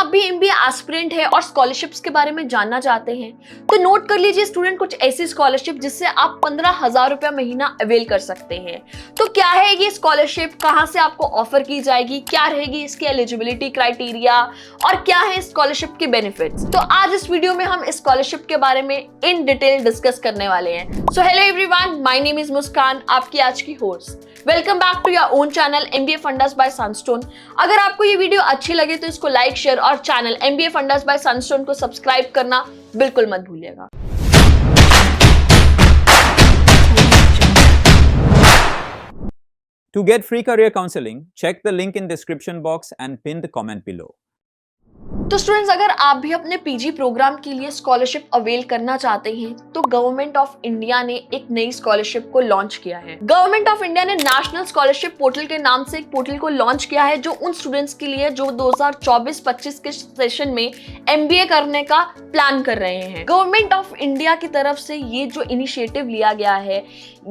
भी MBA aspirant है और स्कॉलरशिप्स के बारे में जानना चाहते हैं तो नोट कर लीजिए स्टूडेंट कुछ ऐसी स्कॉलरशिप जिससे आप 15,000 रुपया महीना अवेल कर सकते हैं। तो क्या है ये स्कॉलरशिप, कहां से आपको ऑफर की जाएगी, क्या रहेगी इसकी एलिजिबिलिटी क्राइटेरिया और क्या है स्कॉलरशिप के बेनिफिट्स। तो आज इस वीडियो में हम स्कॉलरशिप के बारे में इन डिटेल डिस्कस करने वाले हैं। So hello everyone, my name is Muskan, आपकी आज की होस्ट। Welcome back to your own channel MBA fundas by Sunstone. अगर आपको ये वीडियो अच्छी लगे तो इसको लाइक, शेयर और channel MBA fundas by Sunstone को सब्सक्राइब करना बिल्कुल मत भूलिएगा। To get free career counseling, check the link in description box and pin the comment below. तो स्टूडेंट्स, अगर आप भी अपने पीजी प्रोग्राम के लिए स्कॉलरशिप अवेल करना चाहते हैं तो गवर्नमेंट ऑफ इंडिया ने एक नई स्कॉलरशिप को लॉन्च किया है। गवर्नमेंट ऑफ इंडिया ने नेशनल स्कॉलरशिप पोर्टल के नाम से एक पोर्टल को लॉन्च किया है जो उन स्टूडेंट्स के लिए जो 2024-25 के सेशन में एमबीए करने का प्लान कर रहे हैं। गवर्नमेंट ऑफ इंडिया की तरफ से ये जो इनिशिएटिव लिया गया है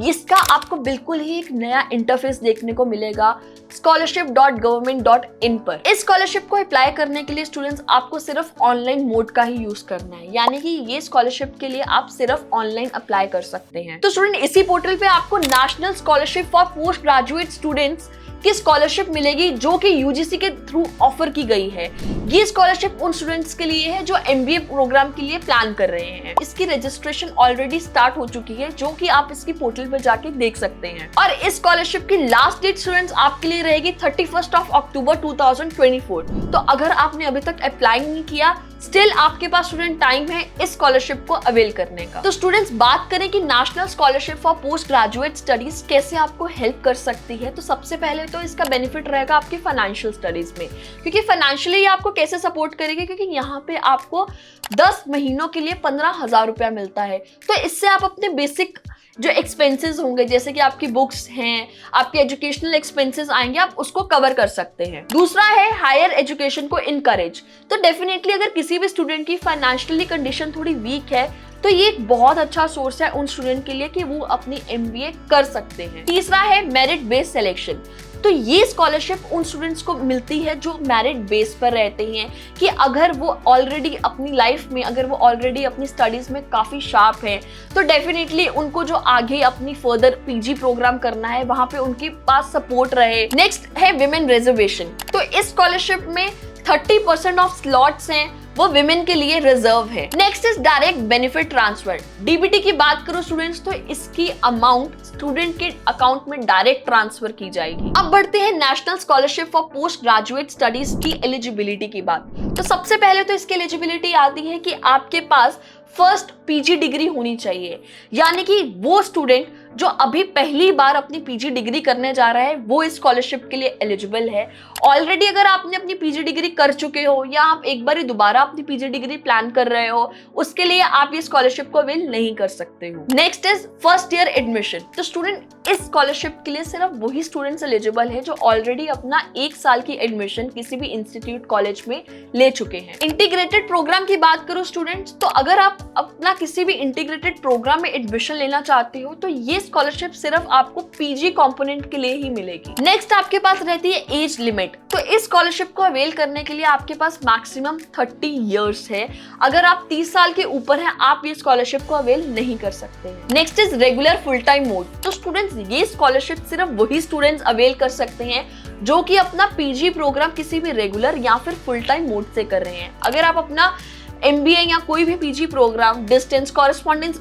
इसका आपको बिल्कुल ही एक नया इंटरफेस देखने को मिलेगा scholarship.government.in पर। इस स्कॉलरशिप को अप्लाई करने के लिए स्टूडेंट्स आपको सिर्फ ऑनलाइन मोड का ही यूज करना है, यानी कि ये स्कॉलरशिप के लिए आप सिर्फ ऑनलाइन अप्लाई कर सकते हैं। तो स्टूडेंट, इसी पोर्टल पे आपको national scholarship for post graduate students की स्कॉलरशिप मिलेगी जो कि यूजीसी के थ्रू ऑफर की गई है। ये स्कॉलरशिप उन स्टूडेंट्स के लिए है जो एमबीए प्रोग्राम के लिए प्लान कर रहे हैं। इसकी रजिस्ट्रेशन ऑलरेडी स्टार्ट हो चुकी है जो कि आप इसकी पोर्टल पर जाके देख सकते हैं। और इस स्कॉलरशिप की लास्ट डेट स्टूडेंट्स आपके लिए रहेगी 31 अक्टूबर 2024। तो अगर आपने अभी तक अप्लाई नहीं किया, स्टिल आपके पास स्टूडेंट टाइम है इस स्कॉलरशिप को अवेल करने का। तो स्टूडेंट्स, बात करें कि national scholarship for post graduate studies कैसे आपको हेल्प कर सकती है, तो सबसे पहले तो इसका बेनिफिट रहेगा आपकी फाइनेंशियल स्टडीज में, क्योंकि फाइनेंशियली आपको कैसे सपोर्ट करेगी, क्योंकि यहाँ पे आपको 10 महीनों के लिए 15,000 रुपया मिलता है। तो इससे आप अपने बेसिक जो एक्सपेंसेस होंगे, जैसे कि आपकी बुक्स हैं, आपके एजुकेशनल एक्सपेंसेस आएंगे, आप उसको कवर कर सकते हैं। दूसरा है हायर एजुकेशन को इनकरेज। तो डेफिनेटली अगर किसी भी स्टूडेंट की फाइनेंशियली कंडीशन थोड़ी वीक है तो ये एक बहुत अच्छा सोर्स है उन स्टूडेंट के लिए कि वो अपनी एमबीए कर सकते हैं। तीसरा है मेरिट बेस्ड सिलेक्शन। तो ये स्कॉलरशिप उन स्टूडेंट्स को मिलती है जो मेरिट बेस पर रहते हैं, कि अगर वो ऑलरेडी अपनी लाइफ में, अगर वो ऑलरेडी अपनी स्टडीज में काफी शार्प है तो डेफिनेटली उनको जो आगे अपनी फर्दर पीजी प्रोग्राम करना है वहां पे उनके पास सपोर्ट रहे। नेक्स्ट है विमेन रिजर्वेशन। तो इस स्कॉलरशिप में 30% ऑफ स्लॉट्स हैं वो विमेन के लिए रिजर्व है। Next is direct benefit transfer. DBT की बात करो स्टूडेंट्स तो इसकी अमाउंट स्टूडेंट के अकाउंट में डायरेक्ट ट्रांसफर की जाएगी। अब बढ़ते हैं national scholarship for post graduate studies की एलिजिबिलिटी की बात। तो सबसे पहले तो इसकी एलिजिबिलिटी आती है कि आपके पास फर्स्ट पीजी डिग्री होनी चाहिए, यानी कि वो स्टूडेंट जो अभी पहली बार अपनी पीजी डिग्री करने जा रहा है वो इस स्कॉलरशिप के लिए एलिजिबल है। ऑलरेडी अगर आपने अपनी पीजी डिग्री कर चुके हो या आप एक बार दोबारा अपनी पीजी डिग्री प्लान कर रहे हो, उसके लिए आप ये स्कॉलरशिप को अवेल नहीं कर सकते हो। Next is first year admission. तो स्टूडेंट, इस स्कॉलरशिप के लिए सिर्फ वही स्टूडेंट्स एलिजिबल है जो ऑलरेडी अपना 1 साल की एडमिशन किसी भी इंस्टीट्यूट कॉलेज में ले चुके हैं। इंटीग्रेटेड प्रोग्राम की बात करो स्टूडेंट्स, तो अगर आप अपना किसी भी इंटीग्रेटेड प्रोग्राम में एडमिशन लेना चाहते हो तो ये स्कॉलरशिप सिर्फ आपको पीजी कंपोनेंट के लिए ही मिलेगी। नेक्स्ट आपके पास रहती है एज लिमिट। तो इस स्कॉलरशिप को अवेल करने के लिए आपके पास मैक्सिमम 30 इयर्स है। अगर आप 30 साल के ऊपर हैं आप ये स्कॉलरशिप को अवेल नहीं कर सकते हैं। Next is regular full time mode. तो स्टूडेंट्स, ये स्कॉलरशिप सिर्फ वही स्टूडेंट्स अवेल कर सकते हैं जो कि अपना पीजी प्रोग्राम किसी भी रेगुलर या फिर फुल टाइम मोड से कर रहे हैं। अगर आप अपना एमबीए या कोई भी PG program distance correspondence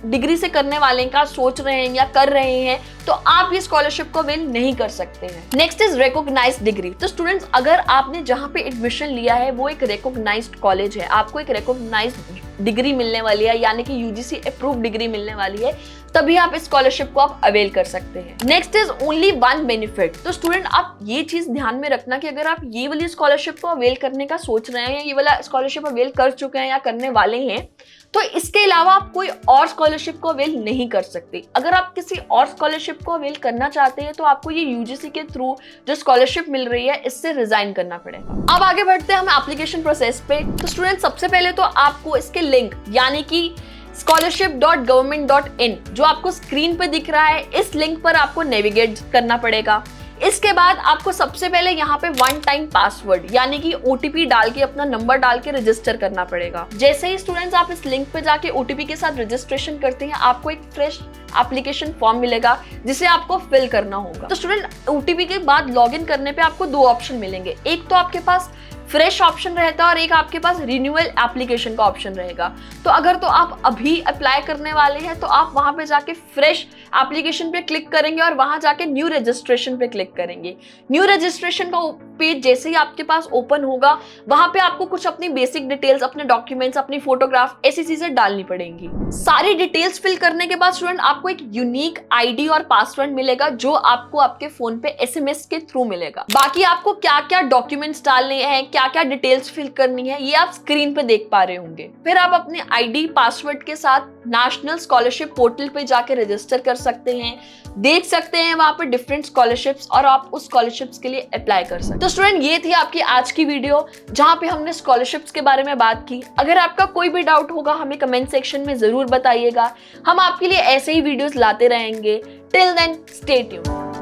degree से करने वाले का सोच रहे हैं या कर रहे हैं तो आप ये स्कॉलरशिप को अवेल नहीं कर सकते हैं। Next is recognised degree. तो स्टूडेंट्स, अगर आपने जहां पे एडमिशन लिया है वो एक रिकॉग्नाइज्ड कॉलेज है, आपको एक रिकॉग्नाइज्ड डिग्री मिलने वाली है, यानी कि यूजीसी अप्रूव्ड डिग्री मिलने वाली है, तभी आप इस स्कॉलरशिप को आप अवेल कर सकते हैं। Next is only one benefit. तो स्टूडेंट, आप ये चीज ध्यान में रखना कि अगर आप ये वाली स्कॉलरशिप को अवेल करने का सोच रहे हैं या ये वाला स्कॉलरशिप अवेल कर चुके हैं या करने वाले हैं तो इसके अलावा आप कोई और स्कॉलरशिप को अवेल नहीं कर सकते। अगर आप किसी और स्कॉलरशिप को अवेल करना चाहते हैं तो आपको ये यूजीसी के थ्रू जो स्कॉलरशिप मिल रही है इससे रिजाइन करना पड़ेगा। अब आगे बढ़ते हैं हम एप्लीकेशन प्रोसेस पे। तो स्टूडेंट, सबसे पहले तो आपको इसके लिंक यानी कि scholarship.government.in जो आपको स्क्रीन पे दिख रहा है, इस लिंक पर आपको नेविगेट करना पड़ेगा। इसके बाद आपको सबसे पहले यहाँ पे वन टाइम पासवर्ड यानी कि ओटीपी डाल के अपना नंबर डाल के रजिस्टर करना पड़ेगा। जैसे ही स्टूडेंट्स आप इस लिंक पे जाके ओटीपी के साथ रजिस्ट्रेशन करते हैं, आपको एक फ्रेश एप्लीकेशन फॉर्म मिलेगा जिसे आपको फिल करना होगा। तो स्टूडेंट ओटीपी के बाद लॉगिन करने पे आपको दो ऑप्शन मिलेंगे, एक तो आपके पास फ्रेश ऑप्शन रहता है और एक आपके पास रिन्यूअल एप्लीकेशन का ऑप्शन रहेगा। तो अगर तो आप अभी अप्लाई करने वाले हैं तो आप वहां पे जाके फ्रेश एप्लीकेशन पे क्लिक करेंगे और वहां जाके न्यू रजिस्ट्रेशन पे क्लिक करेंगे। न्यू रजिस्ट्रेशन का पेज जैसे ही आपके पास ओपन होगा, वहां पे आपको कुछ अपनी बेसिक डिटेल्स, अपने डॉक्यूमेंट्स, अपनी फोटोग्राफ, ऐसी चीजें डालनी पड़ेंगी। सारी डिटेल्स फिल करने के बाद स्टूडेंट आपको एक यूनिक आईडी और पासवर्ड मिलेगा जो आपको आपके फोन पे एसएमएस के थ्रू मिलेगा। बाकी आपको क्या क्या डॉक्यूमेंट्स डालने हैं, क्या क्या डिटेल्स फिल करनी है, ये आप स्क्रीन पे देख पा रहे होंगे। फिर आप अपने आईडी पासवर्ड के साथ नेशनल स्कॉलरशिप पोर्टल पे जाके रजिस्टर कर सकते हैं, देख सकते हैं वहां पे डिफरेंट स्कॉलरशिप्स और आप उस स्कॉलरशिप्स के लिए अप्लाई कर सकते हैं। तो स्टूडेंट ये थी आपकी आज की वीडियो जहां पे हमने स्कॉलरशिप्स के बारे में बात की। अगर आपका कोई भी डाउट होगा हमें कमेंट सेक्शन में जरूर बताइएगा, हम आपके लिए ऐसे ही वीडियोस लाते रहेंगे। Till then stay tuned.